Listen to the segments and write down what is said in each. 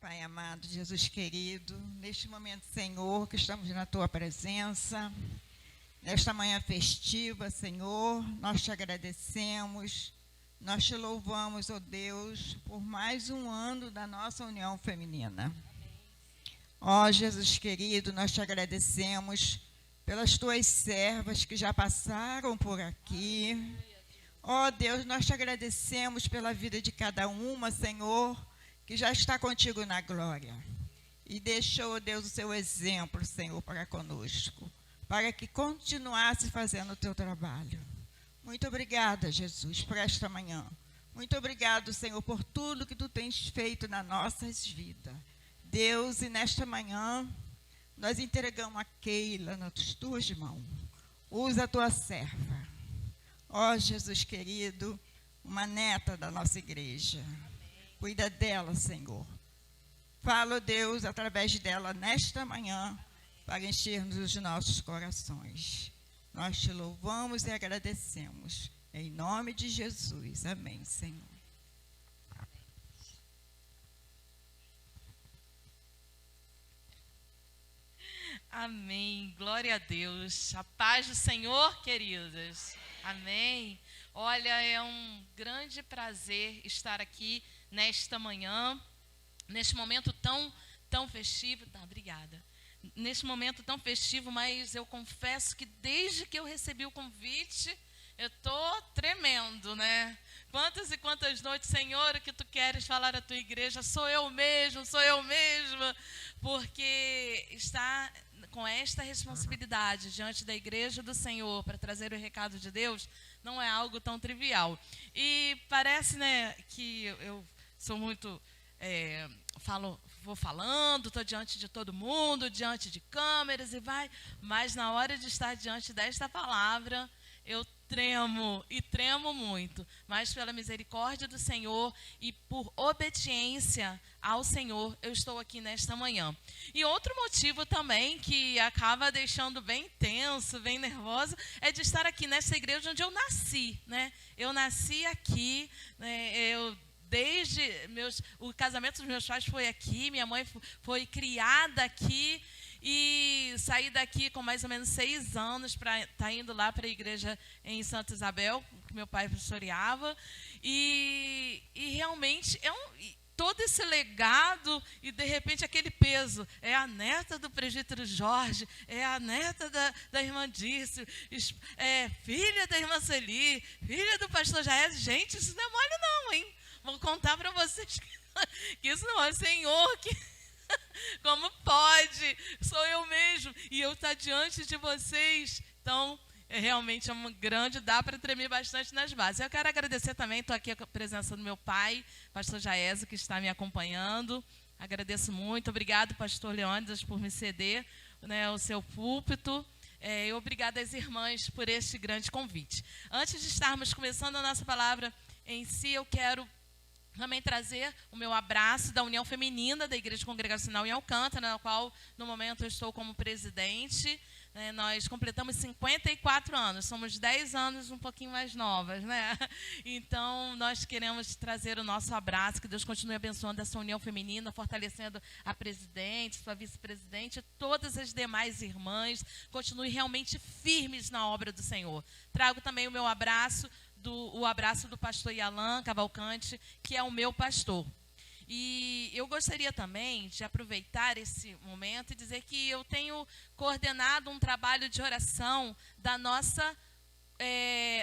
Pai amado, Jesus querido, neste momento, Senhor, que estamos na Tua presença, nesta manhã festiva, Senhor, nós te agradecemos, nós te louvamos, ó Deus, por mais um ano da nossa união feminina. Ó Jesus querido, nós te agradecemos pelas Tuas servas que já passaram por aqui. Ó Deus, nós te agradecemos pela vida de cada uma, Senhor, que já está contigo na glória. E deixou, Deus, o seu exemplo, Senhor, para conosco, para que continuasse fazendo o teu trabalho. Muito obrigada, Jesus, por esta manhã. Muito obrigado, Senhor, por tudo que tu tens feito nas nossas vidas. Deus, e nesta manhã, nós entregamos a Keila nas tuas mãos. Usa a tua serva. Ó Jesus querido, uma neta da nossa igreja. Cuida dela, Senhor. Fala, Deus, através dela nesta manhã, para encher-nos os nossos corações. Nós te louvamos e agradecemos. Em nome de Jesus. Amém, Senhor. Amém. Glória a Deus. A paz do Senhor, queridas. Amém. Olha, é um grande prazer estar aqui nesta manhã, neste momento tão festivo. Tá, obrigada. Neste momento tão festivo, mas eu confesso que desde que eu recebi o convite, eu estou tremendo, né? Quantas e quantas noites, Senhor, que tu queres falar à tua igreja, sou eu mesma, porque está com esta responsabilidade diante da igreja do Senhor para trazer o recado de Deus, não é algo tão trivial. E parece, né, que eu sou muito, vou falando, estou diante de todo mundo, diante de câmeras e mas na hora de estar diante desta palavra, eu tremo muito, mas pela misericórdia do Senhor e por obediência ao Senhor, eu estou aqui nesta manhã. E outro motivo também que acaba deixando bem tenso, bem nervosa, é de estar aqui nessa igreja onde eu nasci, né? Eu nasci aqui, né? O casamento dos meus pais foi aqui, minha mãe foi criada aqui, e saí daqui com mais ou menos 6 anos para estar indo lá para a igreja em Santa Isabel, que meu pai pastoreava. E realmente todo esse legado e, de repente, aquele peso. É a neta do presbítero Jorge, é a neta da irmã Dirce, é filha da irmã Celi, filha do pastor Jair. Gente, isso não é mole não, hein? Vou contar para vocês que isso não é Senhor que... Como pode? Sou eu mesmo. E eu estar diante de vocês. Então, realmente é um grande, dá para tremer bastante nas bases. Eu quero agradecer também, estou aqui com a presença do meu pai, pastor Jaésio, que está me acompanhando. Agradeço muito. Obrigado, pastor Leônidas, por me ceder, né, o seu púlpito. E obrigada às irmãs por este grande convite. Antes de estarmos começando a nossa palavra em si, eu quero também trazer o meu abraço da União Feminina da Igreja Congregacional em Alcântara, na qual, no momento, eu estou como presidente. Nós completamos 54 anos, somos 10 anos um pouquinho mais novas, né? Então, nós queremos trazer o nosso abraço, que Deus continue abençoando essa União Feminina, fortalecendo a presidente, sua vice-presidente, todas as demais irmãs, continue realmente firmes na obra do Senhor. Trago também o meu abraço, o abraço do pastor Yalan Cavalcante, que é o meu pastor. E eu gostaria também de aproveitar esse momento e dizer que eu tenho coordenado um trabalho de oração da nossa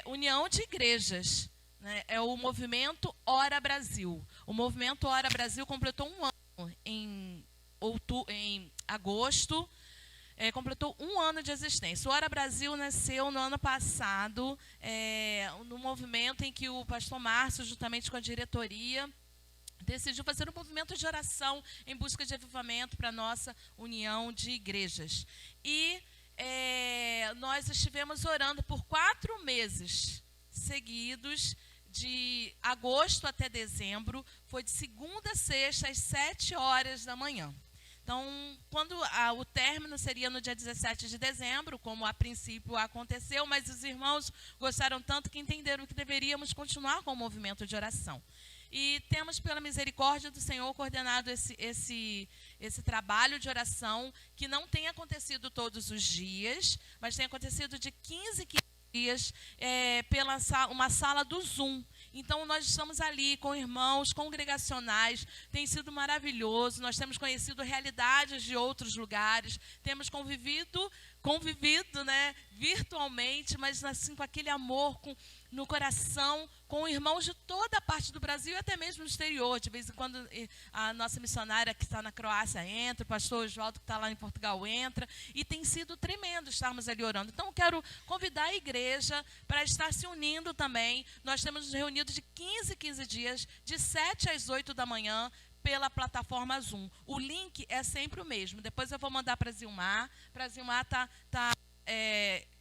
união de igrejas, né? É o Movimento Ora Brasil. O Movimento Ora Brasil completou um ano em agosto. Completou um ano de existência. O Ora Brasil nasceu no ano passado, no movimento em que o pastor Márcio, juntamente com a diretoria, decidiu fazer um movimento de oração em busca de avivamento para a nossa união de igrejas. E nós estivemos orando por 4 meses seguidos, de agosto até dezembro, foi de segunda a sexta, às 7 horas da manhã. Então, o término seria no dia 17 de dezembro, como a princípio aconteceu, mas os irmãos gostaram tanto que entenderam que deveríamos continuar com o movimento de oração. E temos, pela misericórdia do Senhor, coordenado esse trabalho de oração, que não tem acontecido todos os dias, mas tem acontecido de 15 em 15 dias, pela uma sala do Zoom. Então, nós estamos ali com irmãos congregacionais, tem sido maravilhoso, nós temos conhecido realidades de outros lugares, temos convivido, né, virtualmente, mas assim, com aquele amor no coração, com irmãos de toda a parte do Brasil e até mesmo no exterior. De vez em quando a nossa missionária que está na Croácia entra, o pastor Oswaldo que está lá em Portugal entra, e tem sido tremendo estarmos ali orando. Então, eu quero convidar a igreja para estar se unindo também. Nós temos nos reunido de 15 em 15 dias, de 7 às 8 da manhã, pela plataforma Zoom. O link é sempre o mesmo. Depois eu vou mandar para a Zilmar. Para a Zilmar tá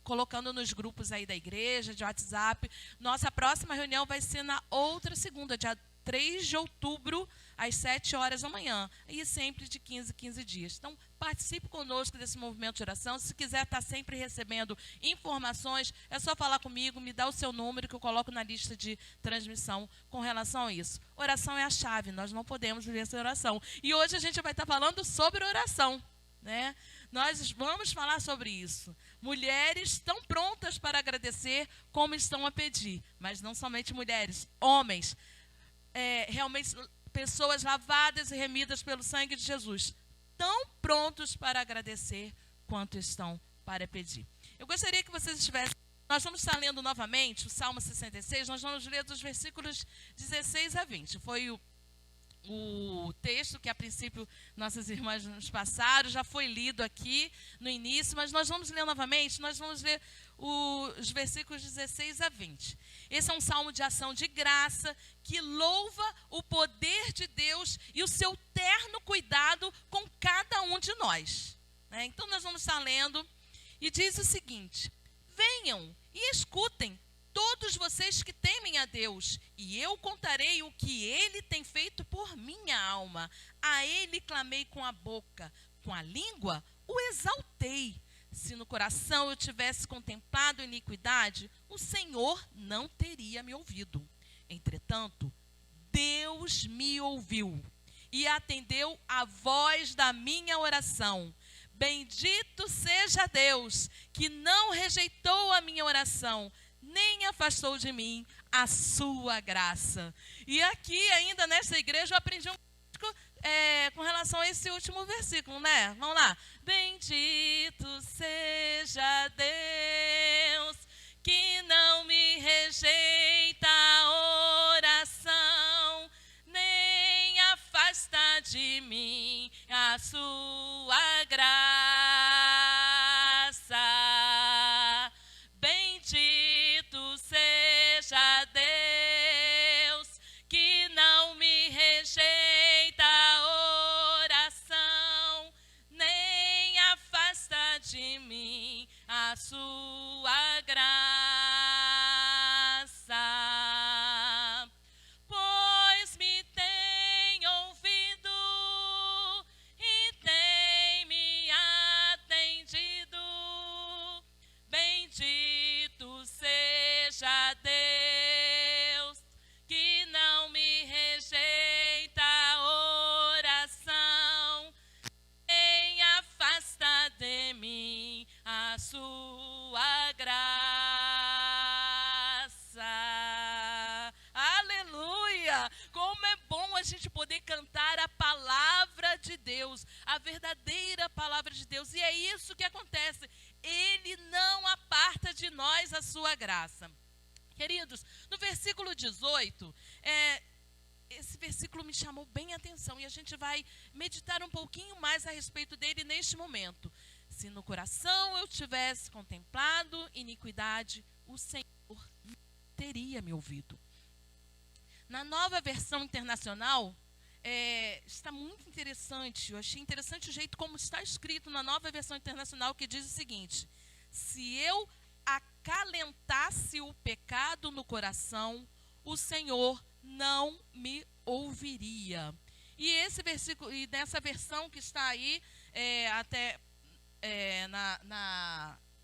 colocando nos grupos aí da igreja, de WhatsApp. Nossa próxima reunião vai ser na outra segunda, dia 3 de outubro, às 7 horas da manhã. E sempre de 15 em 15 dias. Então, participe conosco desse movimento de oração. Se quiser estar sempre recebendo informações, é só falar comigo, me dá o seu número que eu coloco na lista de transmissão com relação a isso. Oração é a chave, nós não podemos viver sem oração. E hoje a gente vai estar falando sobre oração, né? Nós vamos falar sobre isso. Mulheres estão prontas para agradecer como estão a pedir. Mas não somente mulheres, homens. Realmente pessoas lavadas e remidas pelo sangue de Jesus. Tão prontos para agradecer quanto estão para pedir. Eu gostaria que vocês estivessem... Nós vamos estar lendo novamente o Salmo 66. Nós vamos ler dos versículos 16 a 20. Foi o texto que, a princípio, nossas irmãs nos passaram, já foi lido aqui no início, mas nós vamos ler novamente, nós vamos ler os versículos 16 a 20. Esse é um salmo de ação de graça, que louva o poder de Deus e o seu terno cuidado com cada um de nós, né? Então, nós vamos estar lendo, e diz o seguinte: venham e escutem, todos vocês que temem a Deus, e eu contarei o que Ele tem feito por minha alma. A Ele clamei com a boca, com a língua o exaltei. Se no coração eu tivesse contemplado iniquidade, o Senhor não teria me ouvido. Entretanto, Deus me ouviu e atendeu a voz da minha oração. Bendito seja Deus, que não rejeitou a minha oração, nem afastou de mim a sua graça. E aqui, ainda nessa igreja, eu aprendi com relação a esse último versículo, né? Vamos lá. Bendito seja Deus, que não me rejeita a oração, nem afasta de mim a sua graça. Bendito seja Deus, que não me rejeita a oração, nem afasta de mim a sua graça. Pois me tem ouvido e tem me atendido. Bendito seja Deus, que não me rejeita a oração, nem afasta de mim a sua graça. Aleluia! Como é bom a gente poder cantar a palavra de Deus, a verdadeira palavra de Deus. E é isso que acontece. Ele não aparta de nós a sua graça. Queridos, no versículo 18, esse versículo me chamou bem a atenção e a gente vai meditar um pouquinho mais a respeito dele neste momento. Se no coração eu tivesse contemplado iniquidade, o Senhor não teria me ouvido. Na Nova Versão Internacional, está muito interessante. Eu achei interessante o jeito como está escrito na Nova Versão Internacional, que diz o seguinte: se eu acalentasse o pecado no coração, o Senhor não me ouviria. E esse versículo, e nessa versão que está aí,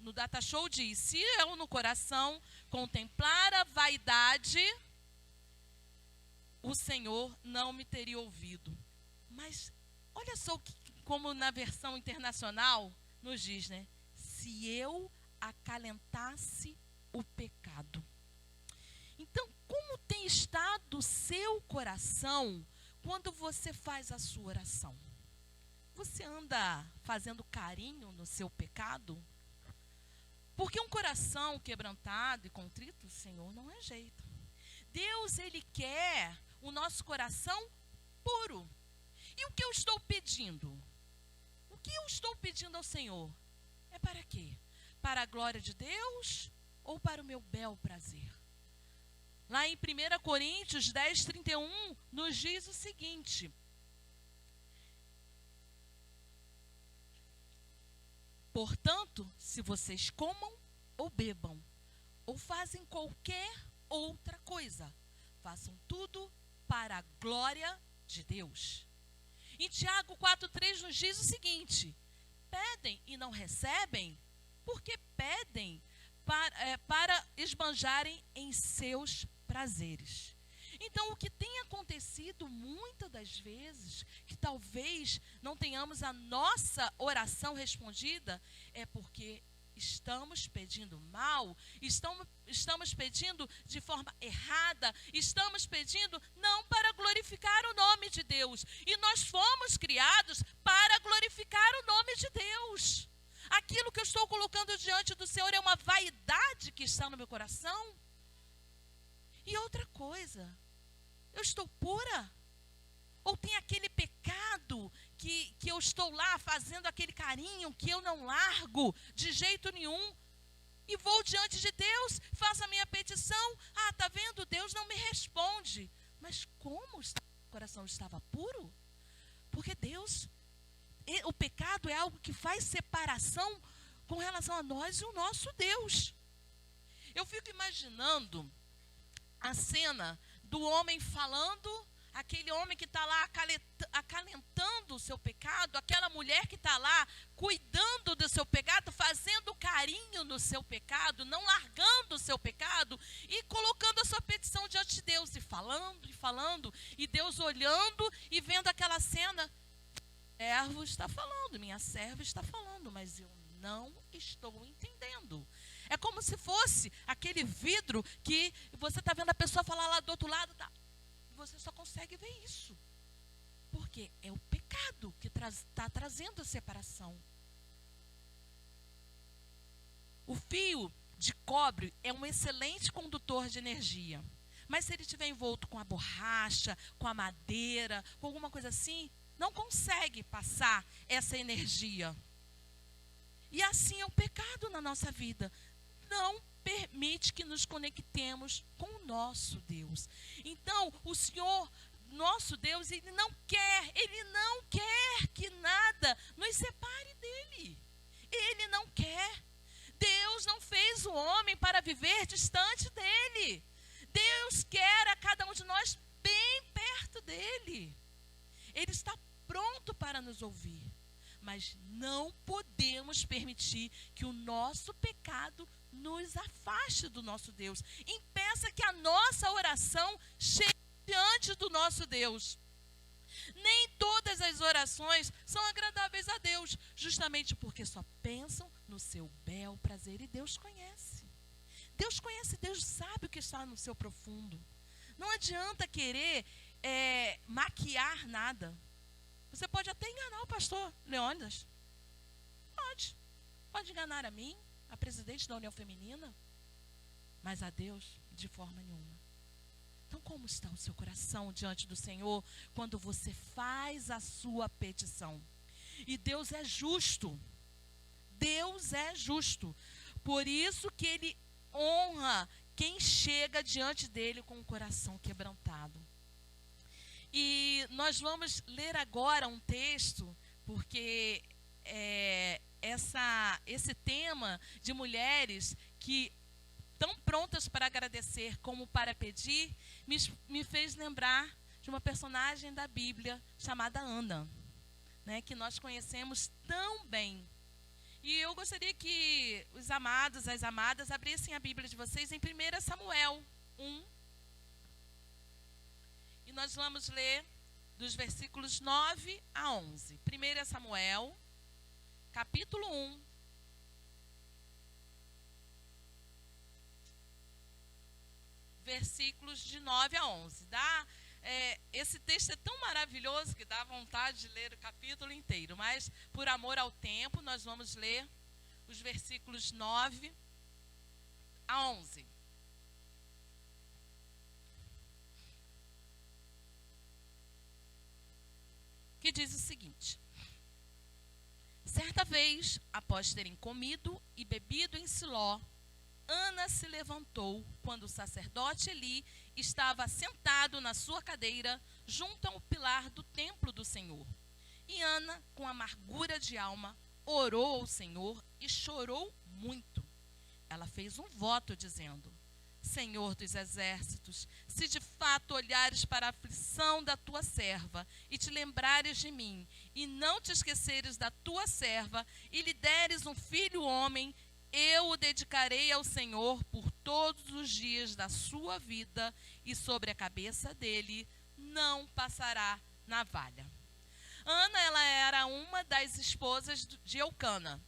no Data Show diz: se eu no coração contemplar a vaidade o Senhor não me teria ouvido. Mas olha só como na versão internacional nos diz, né? Se eu acalentasse o pecado. Então, como tem estado o seu coração quando você faz a sua oração? Você anda fazendo carinho no seu pecado? Porque um coração quebrantado e contrito, Senhor, não é jeito. Deus, Ele quer o nosso coração puro. E o que eu estou pedindo? O que eu estou pedindo ao Senhor? É para quê? Para a glória de Deus ou para o meu bel prazer? Lá em 1 Coríntios 10, 31, nos diz o seguinte: portanto, se vocês comam ou bebam, ou fazem qualquer outra coisa, façam tudo para a glória de Deus. Em Tiago 4,3 nos diz o seguinte: pedem e não recebem, porque pedem para esbanjarem em seus prazeres. Então, o que tem acontecido muitas das vezes, que talvez não tenhamos a nossa oração respondida, é porque estamos pedindo mal, estamos pedindo de forma errada, estamos pedindo não para glorificar o nome de Deus. E nós fomos criados para glorificar o nome de Deus. Aquilo que eu estou colocando diante do Senhor é uma vaidade que está no meu coração? E outra coisa, eu estou pura? Ou tem aquele pecado que eu estou lá fazendo aquele carinho que eu não largo de jeito nenhum? E vou diante de Deus, faço a minha petição. Ah, está vendo? Deus não me responde. Mas como o coração estava puro? Porque Deus, o pecado é algo que faz separação com relação a nós e o nosso Deus. Eu fico imaginando a cena do homem falando, aquele homem que está lá acalentando o seu pecado, aquela mulher que está lá cuidando do seu pecado, fazendo carinho no seu pecado, não largando o seu pecado e colocando a sua petição diante de Deus, e falando, e Deus olhando e vendo aquela cena. Servo está falando, minha serva está falando, mas eu não estou entendendo. É como se fosse aquele vidro que você está vendo a pessoa falar lá do outro lado, tá? Você só consegue ver isso. Porque é o pecado que está trazendo a separação. O fio de cobre é um excelente condutor de energia. Mas se ele estiver envolto com a borracha, com a madeira, com alguma coisa assim, não consegue passar essa energia. E assim é o pecado na nossa vida. Não permite que nos conectemos com o nosso Deus. Então, o Senhor, nosso Deus, Ele não quer que nada nos separe dEle. Ele não quer. Deus não fez o homem para viver distante dEle. Deus quer a cada um de nós bem perto dEle. Ele está pronto para nos ouvir. Mas não podemos permitir que o nosso pecado nos afaste do nosso Deus. Impeça que a nossa oração chegue diante do nosso Deus. Nem todas as orações são agradáveis a Deus, justamente porque só pensam no seu bel prazer. E Deus conhece. Deus conhece, Deus sabe o que está no seu profundo. Não adianta querer maquiar nada. Você pode até enganar o pastor Leônidas. Pode enganar a mim, a presidente da União Feminina, mas a Deus de forma nenhuma. Então, como está o seu coração diante do Senhor quando você faz a sua petição? E Deus é justo. Deus é justo. Por isso que Ele honra quem chega diante dEle com o coração quebrantado. E nós vamos ler agora um texto, porque esse tema de mulheres que tão prontas para agradecer como para pedir, me fez lembrar de uma personagem da Bíblia chamada Ana, né, que nós conhecemos tão bem. E eu gostaria que os amados, as amadas, abrissem a Bíblia de vocês em 1 Samuel 1. E nós vamos ler dos versículos 9 a 11. 1 Samuel, capítulo 1. Versículos de 9 a 11. Esse texto é tão maravilhoso que dá vontade de ler o capítulo inteiro, mas por amor ao tempo, nós vamos ler os versículos 9 a 11. Que diz o seguinte: certa vez, após terem comido e bebido em Siló, Ana se levantou quando o sacerdote Eli estava sentado na sua cadeira junto ao pilar do templo do Senhor. E Ana, com amargura de alma, orou ao Senhor e chorou muito. Ela fez um voto dizendo: Senhor dos exércitos, se de fato olhares para a aflição da tua serva e te lembrares de mim, e não te esqueceres da tua serva, e lhe deres um filho homem, eu o dedicarei ao Senhor por todos os dias da sua vida, e sobre a cabeça dele não passará navalha. Ana, ela era uma das esposas de Eucana.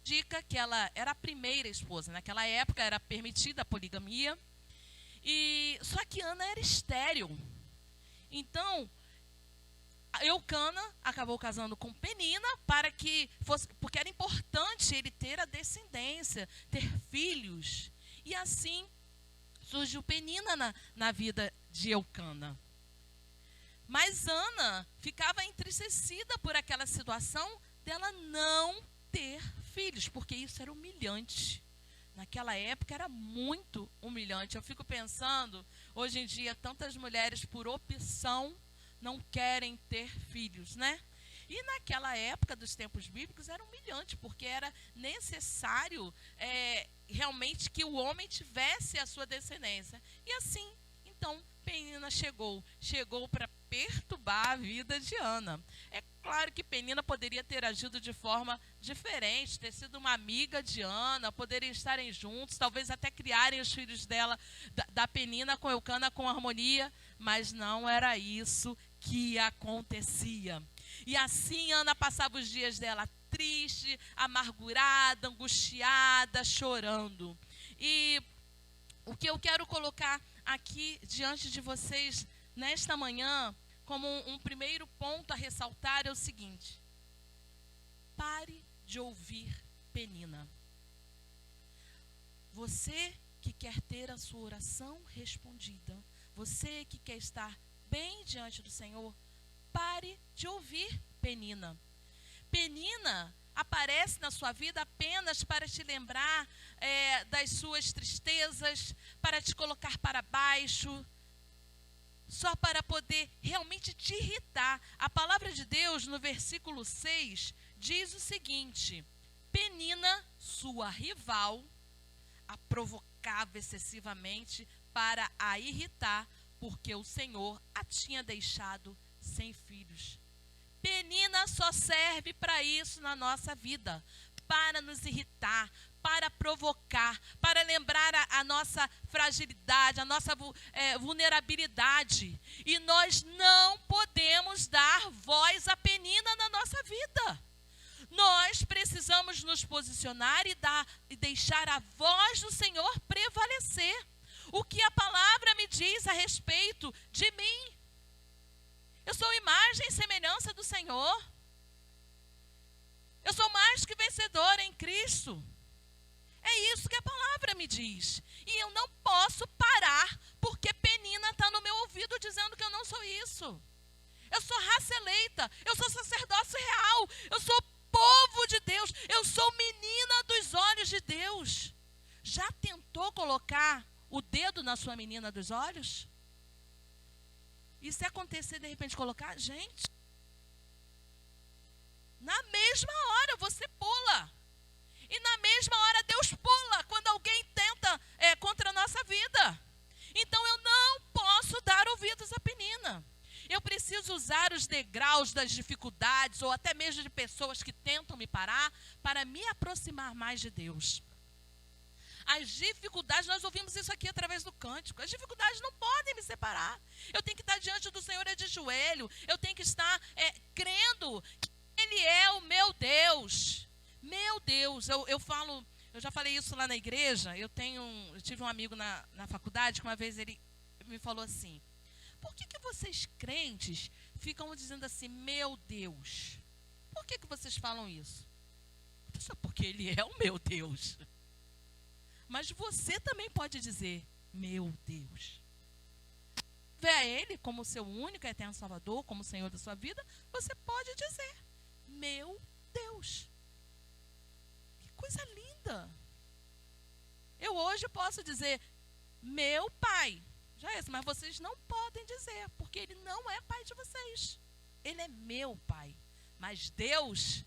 Indica que ela era a primeira esposa. Naquela época era permitida a poligamia. Só que Ana era estéril. Então, Eucana acabou casando com Penina porque era importante ele ter a descendência, ter filhos. E assim surgiu Penina na vida de Eucana. Mas Ana ficava entristecida por aquela situação dela não ter filhos, porque isso era humilhante. Naquela época era muito humilhante. Eu fico pensando, hoje em dia, tantas mulheres por opção não querem ter filhos, né? E naquela época dos tempos bíblicos era humilhante, porque era necessário realmente que o homem tivesse a sua descendência. E assim, então, Penina chegou para perturbar a vida de Ana. É claro que Penina poderia ter agido de forma diferente, ter sido uma amiga de Ana, poderiam estarem juntos, talvez até criarem os filhos dela, da Penina com Eucana com harmonia, mas não era isso que acontecia. E assim Ana passava os dias dela triste, amargurada, angustiada, chorando. E o que eu quero colocar aqui diante de vocês nesta manhã, como um primeiro ponto a ressaltar, é o seguinte: pare de ouvir Penina. Você que quer ter a sua oração respondida, você que quer estar bem diante do Senhor, pare de ouvir Penina. Penina aparece na sua vida apenas para te lembrar das suas tristezas, para te colocar para baixo, só para poder realmente te irritar. A palavra de Deus, no versículo 6, diz o seguinte: Penina, sua rival, a provocava excessivamente para a irritar, porque o Senhor a tinha deixado sem filhos. Penina só serve para isso na nossa vida, para nos irritar, para provocar, para lembrar a nossa fragilidade, a nossa vulnerabilidade. E nós não podemos dar voz a Penina na nossa vida. Nós precisamos nos posicionar e deixar a voz do Senhor prevalecer. O que a palavra me diz a respeito de mim? Eu sou imagem e semelhança do Senhor. Eu sou mais que vencedora em Cristo. É isso que a palavra me diz. E eu não posso parar porque Penina está no meu ouvido dizendo que eu não sou isso. Eu sou raça eleita, eu sou sacerdócio real, eu sou povo de Deus, eu sou menina dos olhos de Deus. Já tentou colocar o dedo na sua menina dos olhos? E se acontecer de repente colocar, gente, na mesma hora você pula. E na mesma hora Deus pula quando alguém tenta contra a nossa vida. Então eu não posso dar ouvidos à Penina. Eu preciso usar os degraus das dificuldades ou até mesmo de pessoas que tentam me parar para me aproximar mais de Deus. As dificuldades, nós ouvimos isso aqui através do cântico. As dificuldades não podem me separar. Eu tenho que estar diante do Senhor de joelho. Eu tenho que estar crendo que Ele é o meu Deus. Meu Deus, eu já falei isso lá na igreja. Eu tive um amigo na faculdade que uma vez ele me falou assim: por que vocês crentes ficam dizendo assim, meu Deus? Por que vocês falam isso? Porque Ele é o meu Deus. Mas você também pode dizer, meu Deus. Vê a Ele como seu único e eterno Salvador, como Senhor da sua vida, você pode dizer, meu Deus. Que coisa linda. Eu hoje posso dizer, meu Pai. Já é isso, mas vocês não podem dizer, porque Ele não é Pai de vocês. Ele é meu Pai. Mas Deus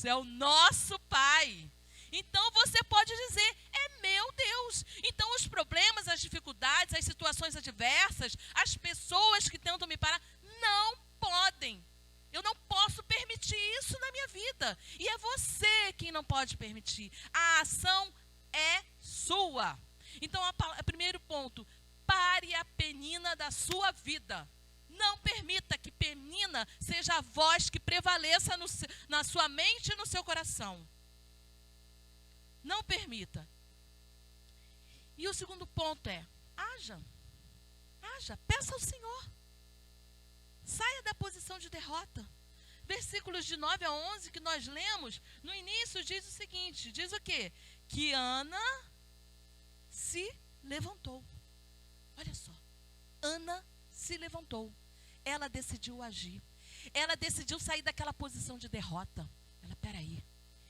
é o nosso Pai. Então você pode dizer, é meu Deus. Então os problemas, as dificuldades, as situações adversas, as pessoas que tentam me parar, não podem. Eu não posso permitir isso na minha vida. E é você quem não pode permitir. A ação é sua. Então, primeiro ponto, pare a penina da sua vida. Não permita que penina seja a voz que prevaleça na sua mente e no seu coração. Não permita. E o segundo ponto é, haja, peça ao Senhor. Saia da posição de derrota. Versículos de 9 a 11 que nós lemos, no início diz o seguinte, diz o quê? Que Ana se levantou. Olha só, Ana se levantou. Ela decidiu agir. Ela decidiu sair daquela posição de derrota. Peraí,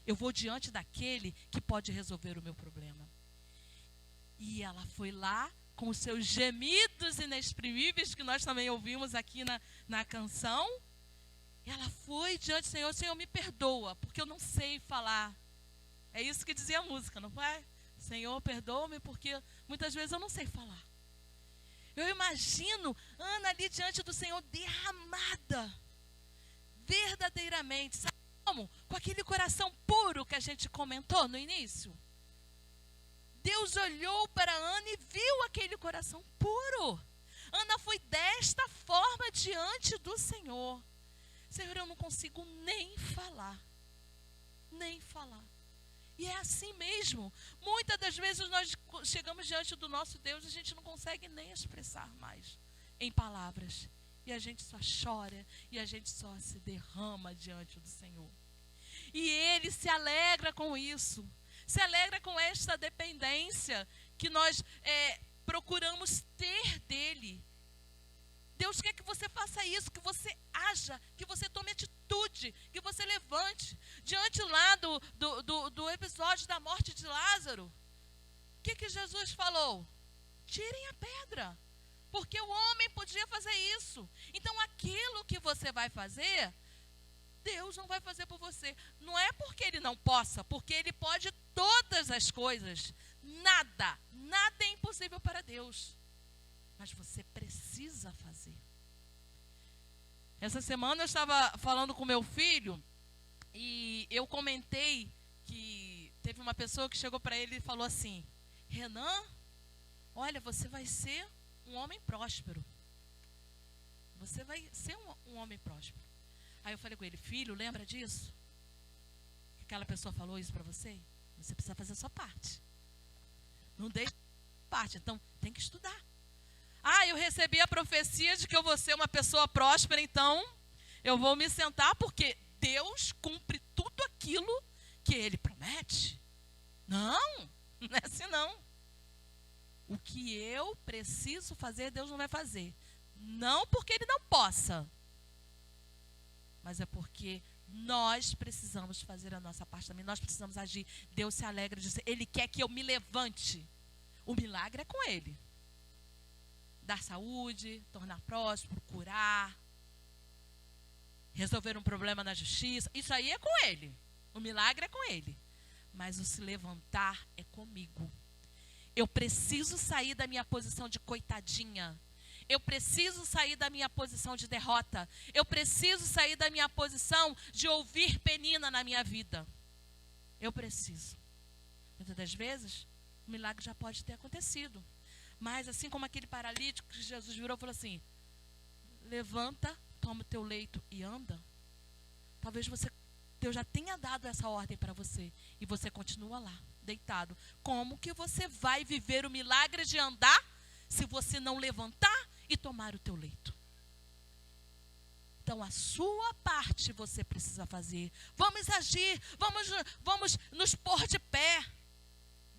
eu vou diante daquele que pode resolver o meu problema. E ela foi lá com os seus gemidos inexprimíveis, que nós também ouvimos aqui na canção. Ela foi diante do Senhor, Senhor, me perdoa, porque eu não sei falar. É isso que dizia a música, não foi? Senhor, perdoa-me, porque muitas vezes eu não sei falar. Eu imagino Ana ali diante do Senhor derramada, verdadeiramente, sabe como? Com aquele coração puro que a gente comentou no início. Deus olhou para Ana e viu aquele coração puro. Ana foi desta forma diante do Senhor. Senhor, eu não consigo nem falar. E é assim mesmo. Muitas das vezes nós chegamos diante do nosso Deus e a gente não consegue nem expressar mais em palavras. E a gente só chora e a gente só se derrama diante do Senhor. E Ele se alegra com isso. Se alegra com esta dependência que nós procuramos ter dele. Deus quer que você faça isso, que você haja, que você tome atitude, que você levante. Diante lá do episódio da morte de Lázaro, o que Jesus falou? Tirem a pedra, porque o homem podia fazer isso. Então aquilo que você vai fazer, Deus não vai fazer por você. Não é porque Ele não possa, porque Ele pode todas as coisas. Nada é impossível para Deus. Mas você precisa fazer. Essa semana eu estava falando com meu filho e eu comentei que teve uma pessoa que chegou para ele e falou assim: Renan, olha, você vai ser um homem próspero. Você vai ser um homem próspero. Aí eu falei com ele: filho, lembra disso? Que aquela pessoa falou isso para você? Você precisa fazer a sua parte. Não deixe a parte, então tem que estudar. Ah, eu recebi a profecia de que eu vou ser uma pessoa próspera, então eu vou me sentar porque Deus cumpre tudo aquilo que Ele promete. Não é assim não. O que eu preciso fazer, Deus não vai fazer. Não porque Ele não possa, mas é porque nós precisamos fazer a nossa parte também. Nós precisamos agir. Deus se alegra de dizer, Ele quer que eu me levante. O milagre é com Ele. Dar saúde, tornar próspero, curar, resolver um problema na justiça. Isso aí é com Ele. O milagre é com Ele. Mas o se levantar é comigo. Eu preciso sair da minha posição de coitadinha. Eu preciso sair da minha posição de derrota. Eu preciso sair da minha posição de ouvir penina na minha vida. Eu preciso. Muitas das vezes, o milagre já pode ter acontecido. Mas assim como aquele paralítico que Jesus virou e falou assim, levanta, toma o teu leito e anda. Talvez Deus já tenha dado essa ordem para você e você continua lá, deitado. Como que você vai viver o milagre de andar se você não levantar e tomar o teu leito? Então, a sua parte você precisa fazer. Vamos agir, vamos nos pôr de pé.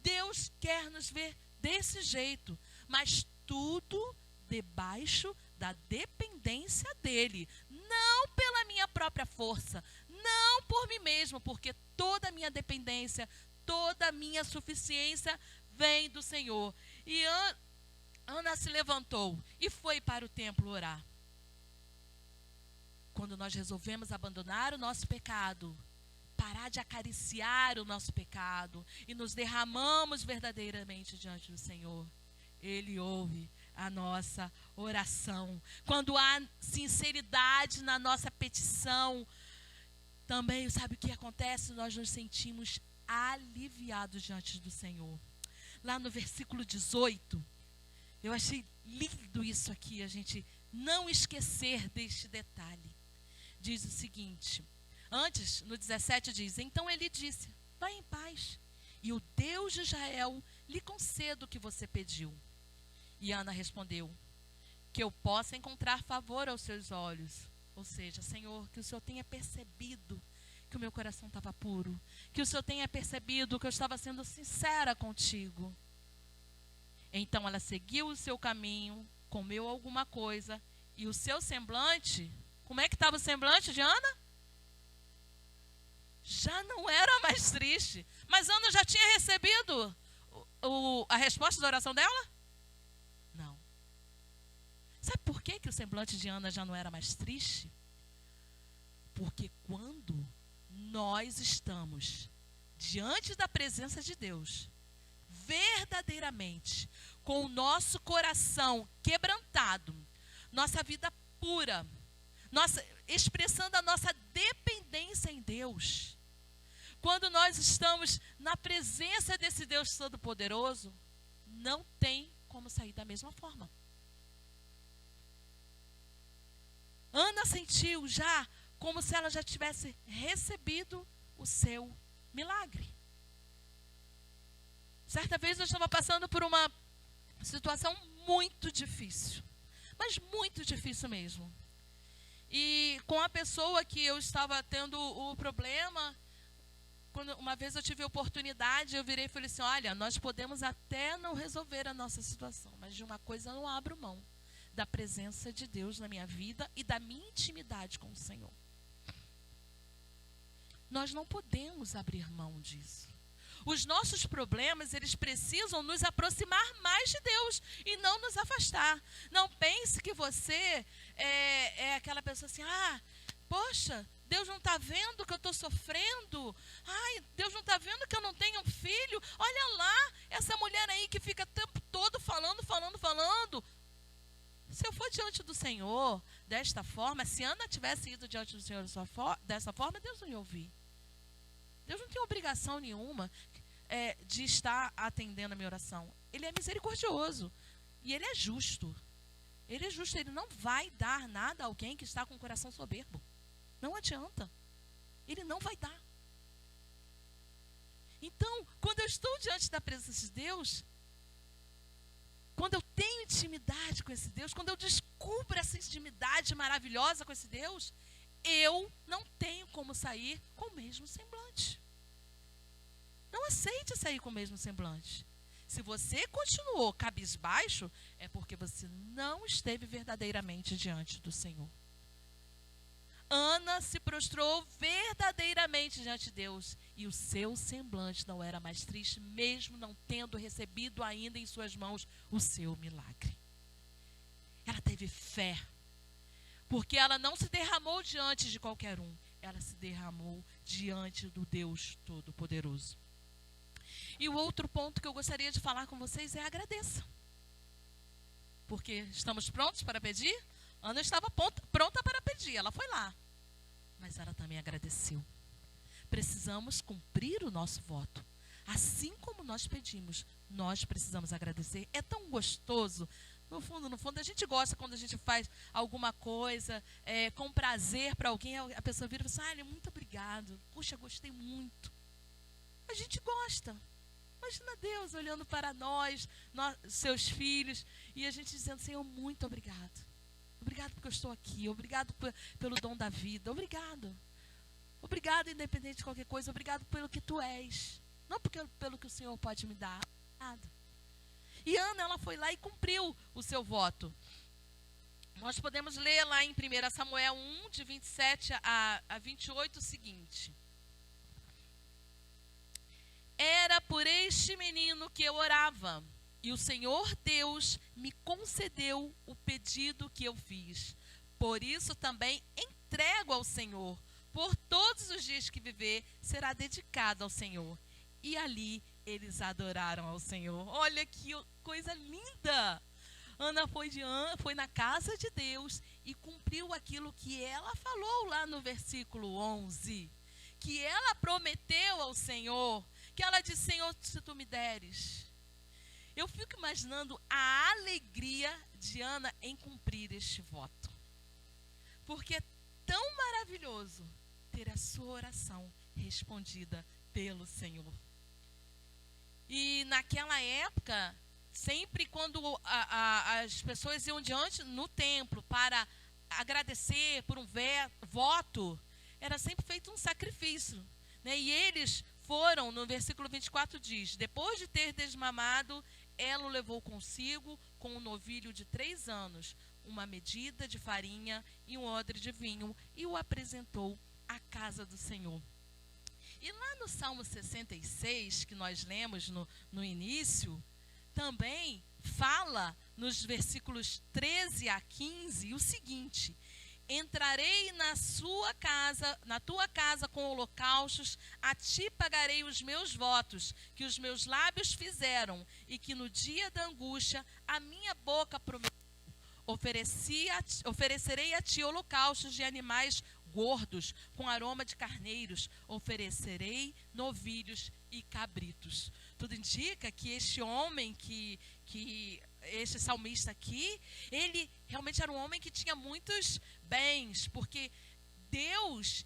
Deus quer nos ver desse jeito, mas tudo debaixo da dependência dele. Não pela minha própria força, não por mim mesmo, porque toda a minha dependência, toda a minha suficiência vem do Senhor. E Ana se levantou e foi para o templo orar. Quando nós resolvemos abandonar o nosso pecado, parar de acariciar o nosso pecado e nos derramamos verdadeiramente diante do Senhor, Ele ouve a nossa oração. Quando há sinceridade na nossa petição, também, sabe o que acontece? Nós nos sentimos aliviados diante do Senhor. Lá no versículo 18, eu achei lindo isso aqui, a gente não esquecer deste detalhe. Diz o seguinte, antes, no 17 diz, então ele disse, vai em paz, e o Deus de Israel lhe conceda o que você pediu. E Ana respondeu, que eu possa encontrar favor aos seus olhos. Ou seja, Senhor, que o Senhor tenha percebido que o meu coração estava puro, que o Senhor tenha percebido que eu estava sendo sincera contigo. Então ela seguiu o seu caminho, comeu alguma coisa, e o seu semblante, como é que estava o semblante de Ana? Já não era mais triste. Mas Ana já tinha recebido a resposta da oração dela? Não. Sabe por que o semblante de Ana já não era mais triste? Porque quando nós estamos diante da presença de Deus, verdadeiramente, com o nosso coração quebrantado, nossa vida pura, expressando a nossa dependência em Deus, quando nós estamos na presença desse Deus Todo-Poderoso, não tem como sair da mesma forma. Ana sentiu já como se ela já tivesse recebido o seu milagre. Certa vez eu estava passando por uma situação muito difícil, mas muito difícil mesmo. E com a pessoa que eu estava tendo o problema, quando uma vez eu tive a oportunidade, eu virei e falei assim, olha, nós podemos até não resolver a nossa situação, mas de uma coisa eu não abro mão, da presença de Deus na minha vida e da minha intimidade com o Senhor. Nós não podemos abrir mão disso. Os nossos problemas, eles precisam nos aproximar mais de Deus e não nos afastar. Não pense que você é aquela pessoa assim, poxa, Deus não está vendo que eu estou sofrendo? Ai, Deus não está vendo que eu não tenho um filho? Olha lá, essa mulher aí que fica o tempo todo falando. Se eu for diante do Senhor desta forma, se Ana tivesse ido diante do Senhor dessa forma, Deus não ia ouvir. Deus não tem obrigação nenhuma de estar atendendo a minha oração. Ele é misericordioso e Ele é justo. Ele é justo, Ele não vai dar nada a alguém que está com o coração soberbo. Não adianta. Ele não vai dar. Então, quando eu estou diante da presença de Deus, quando eu tenho intimidade com esse Deus, quando eu descubro essa intimidade maravilhosa com esse Deus, eu não tenho como sair com o mesmo semblante. Não aceite sair com o mesmo semblante. Se você continuou cabisbaixo, é porque você não esteve verdadeiramente diante do Senhor. Ana se prostrou verdadeiramente diante de Deus e o seu semblante não era mais triste, mesmo não tendo recebido ainda em suas mãos o seu milagre. Ela teve fé, porque ela não se derramou diante de qualquer um, ela se derramou diante do Deus Todo-Poderoso. E o outro ponto que eu gostaria de falar com vocês é agradeça. Porque estamos prontos para pedir? Ana estava pronta para pedir, ela foi lá. Mas ela também agradeceu. Precisamos cumprir o nosso voto. Assim como nós pedimos, nós precisamos agradecer. É tão gostoso. No fundo, a gente gosta quando a gente faz alguma coisa com prazer para alguém, a pessoa vira e fala assim, muito obrigado. Puxa, gostei muito. A gente gosta. Imagina Deus olhando para nós, seus filhos, e a gente dizendo, Senhor, muito obrigado. Obrigado porque eu estou aqui. Obrigado pelo dom da vida. Obrigado. Obrigado, independente de qualquer coisa. Obrigado pelo que tu és. Não pelo que o Senhor pode me dar. Obrigado. E Ana, ela foi lá e cumpriu o seu voto. Nós podemos ler lá em 1 Samuel 1, de 27 a 28, o seguinte. Era por este menino que eu orava, e o Senhor Deus me concedeu o pedido que eu fiz. Por isso também entrego ao Senhor. Por todos os dias que viver, será dedicado ao Senhor. E ali eles adoraram ao Senhor. Olha que coisa linda! Ana foi na casa de Deus e cumpriu aquilo que ela falou lá no versículo 11. Que ela prometeu ao Senhor, que ela disse, Senhor, se tu me deres. Eu fico imaginando a alegria de Ana em cumprir este voto. Porque é tão maravilhoso ter a sua oração respondida pelo Senhor. E naquela época, sempre quando as pessoas iam diante no templo para agradecer por um voto, era sempre feito um sacrifício, né? E eles foram, no versículo 24 diz, depois de ter desmamado, ela o levou consigo com um novilho de 3 anos, uma medida de farinha e um odre de vinho, e o apresentou à casa do Senhor. E lá no Salmo 66, que nós lemos no início, também fala nos versículos 13 a 15 o seguinte: entrarei na tua casa com holocaustos, a ti pagarei os meus votos, que os meus lábios fizeram, e que no dia da angústia a minha boca prometeu. Oferecerei a ti holocaustos de animais gordos, com aroma de carneiros, oferecerei novilhos e cabritos. Tudo indica que este homem, este salmista aqui, ele realmente era um homem que tinha muitos bens, porque Deus,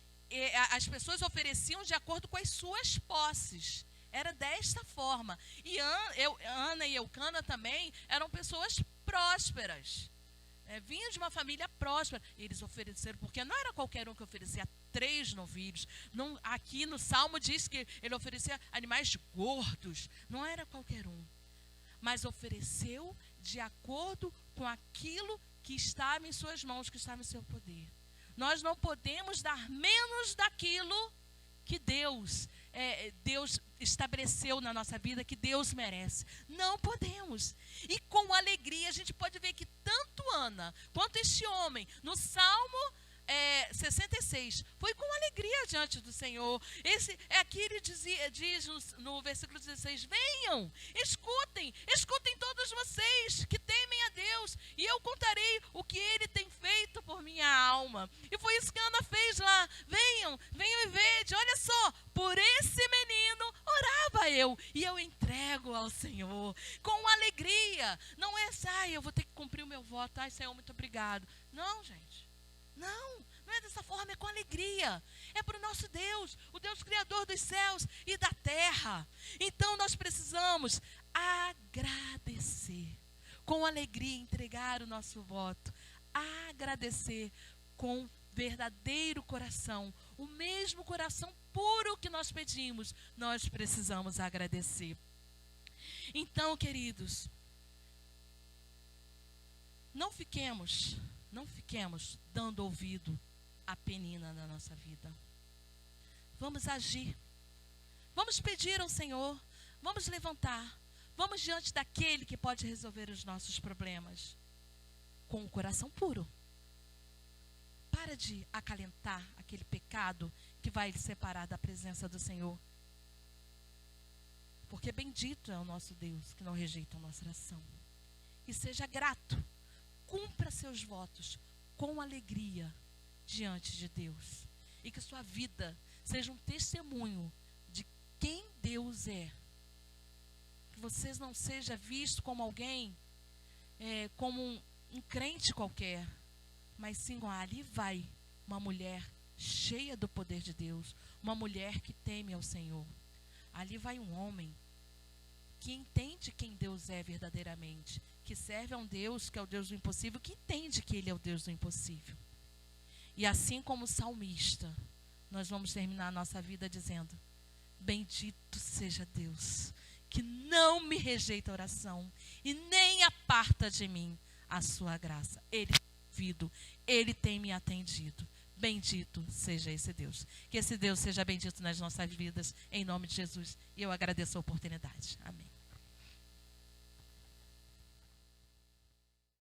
as pessoas ofereciam de acordo com as suas posses. Era desta forma. E Ana e Eucana também eram pessoas prósperas. Vinham de uma família próspera. Eles ofereceram, porque não era qualquer um que oferecia 3 novilhos. Não, aqui no Salmo diz que ele oferecia animais gordos. Não era qualquer um. Mas ofereceu de acordo com aquilo que estava em suas mãos, que estava em seu poder. Nós não podemos dar menos daquilo que Deus estabeleceu na nossa vida, que Deus merece. Não podemos. E com alegria a gente pode ver que tanto Ana quanto este homem, no Salmo 66, foi com alegria diante do Senhor. Aqui ele diz no versículo 16, venham, escutem todos vocês que temem a Deus, e eu contarei o que ele tem feito por minha alma. E foi isso que Ana fez lá. Venham e vede, olha só, por esse menino orava eu, e eu entrego ao Senhor, com alegria. Não é assim, eu vou ter que cumprir o meu voto, Senhor, muito obrigado. Não, gente. Não é dessa forma, é com alegria. É para o nosso Deus, o Deus Criador dos céus e da terra. Então nós precisamos agradecer, com alegria entregar o nosso voto, agradecer com verdadeiro coração, o mesmo coração puro que nós pedimos, nós precisamos agradecer. Então, queridos, não fiquemos dando ouvido à penina na nossa vida. Vamos agir. Vamos pedir ao Senhor. Vamos levantar. Vamos diante daquele que pode resolver os nossos problemas. Com o coração puro. Para de acalentar aquele pecado que vai lhe separar da presença do Senhor. Porque bendito é o nosso Deus que não rejeita a nossa oração. E seja grato. Cumpra seus votos com alegria diante de Deus. E que sua vida seja um testemunho de quem Deus é. que você não seja visto como alguém, como um crente qualquer, mas sim, ali vai uma mulher cheia do poder de Deus, uma mulher que teme ao Senhor. Ali vai um homem que entende quem Deus é verdadeiramente, que serve a um Deus que é o Deus do impossível, que entende que Ele é o Deus do impossível. E assim como o salmista, nós vamos terminar a nossa vida dizendo: bendito seja Deus, que não me rejeita a oração e nem aparta de mim a sua graça. Ele tem ouvido, Ele tem me atendido. Bendito seja esse Deus. Que esse Deus seja bendito nas nossas vidas, em nome de Jesus. E eu agradeço a oportunidade. Amém.